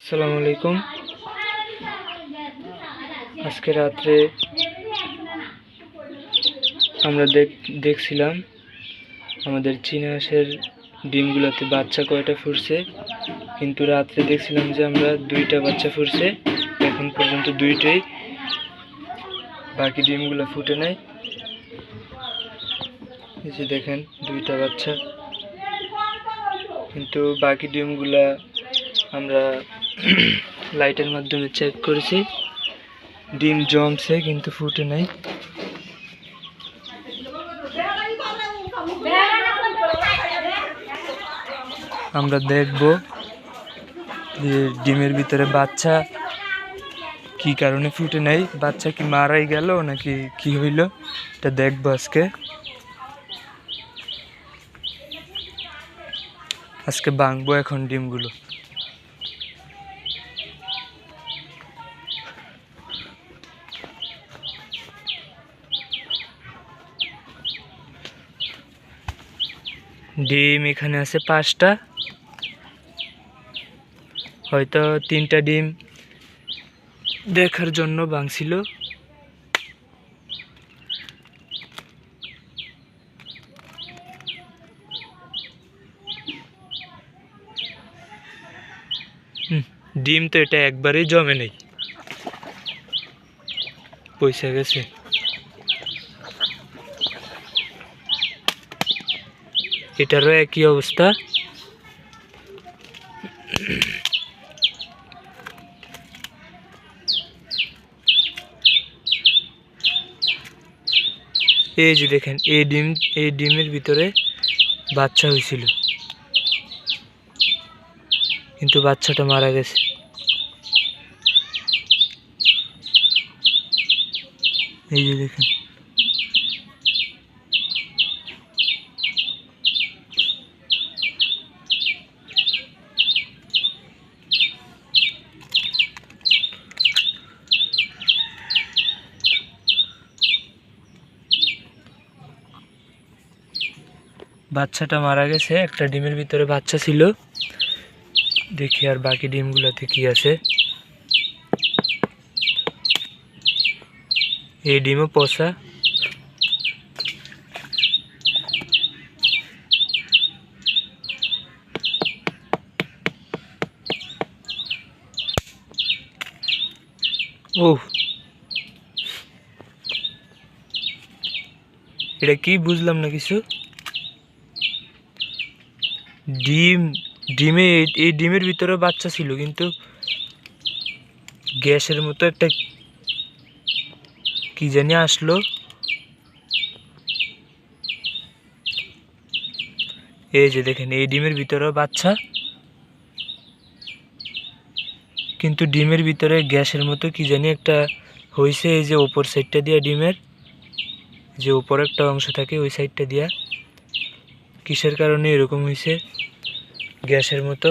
আসসালামু আলাইকুম। আজকে রাত্রে আমরা দেখছিলাম আমাদের চীনা হাঁসের ডিমগুলোতে বাচ্চা কয়টা ফুটছে, কিন্তু রাত্রে দেখছিলাম যে আমরা 2টা বাচ্চা ফুটছে। এখন পর্যন্ত 2টাই, বাকি ডিমগুলো ফুটে নাই। এই যে দেখেন 2টা বাচ্চা, কিন্তু বাকি ডিমগুলা আমরা লাইটের মাধ্যমে চেক করেছি, ডিম জমছে কিন্তু ফুটে নাই। আমরা দেখব যে ডিমের ভিতরে বাচ্চা কি কারণে ফুটে নাই, বাচ্চা কি মারাই গেল নাকি কি হইল, এটা দেখবো আজকে ভাঙবো এখন ডিমগুলো। ডিম এখানে আছে 5টা, হয়তো 3টা ডিম দেখার জন্য ভাঙছিল। ডিম তো এটা একবারেই জমে নেই, পয়সা গেছে। এটারও একই অবস্থা। এই যে দেখেন, এই ডিমের ভিতরে বাচ্চা হয়েছিল, কিন্তু বাচ্চাটা মারা গেছে। এই যে দেখেন, বাচ্চাটা মারা গেছে। একটা ডিমের ভিতরে বাচ্চা ছিল। দেখি আর বাকি ডিমগুলোতে কি আছে। এই ডিমও পচা। ও, এটা কি বুঝলাম না কিছু। এই ডিমের ভিতরে বাচ্চা ছিল, কিন্তু গ্যাসের মতো একটা কি জানি আসলো। এই যে দেখেন, এই ডিমের ভিতরে বাচ্চা, কিন্তু ডিমের ভিতরে গ্যাসের মতো কি জানি একটা হয়েছে। এই যে উপর সাইডটা দিয়া, ডিমের যে উপর একটা অংশ থাকে ওই সাইডটা দিয়া, কিসের কারণে এরকম হয়েছে গ্যাসের মতো।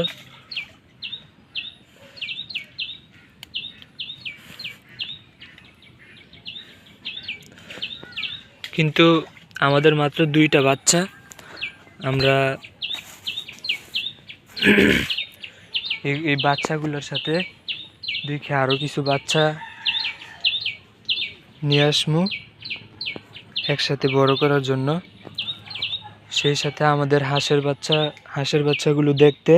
কিন্তু আমাদের মাত্র 2টা বাচ্চা। আমরা এই বাচ্চাগুলোর সাথে দেখি আরও কিছু বাচ্চা নিয়ে আসবো একসাথে বড় করার জন্য। সেই সাথে আমাদের হাঁসের বাচ্চাগুলো দেখতে,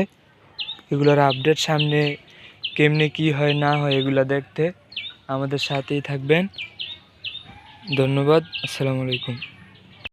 এগুলোর আপডেট সামনে কেমনে কি হয় না হয় এগুলো দেখতে আমাদের সাথেই থাকবেন। ধন্যবাদ। আসসালামু আলাইকুম।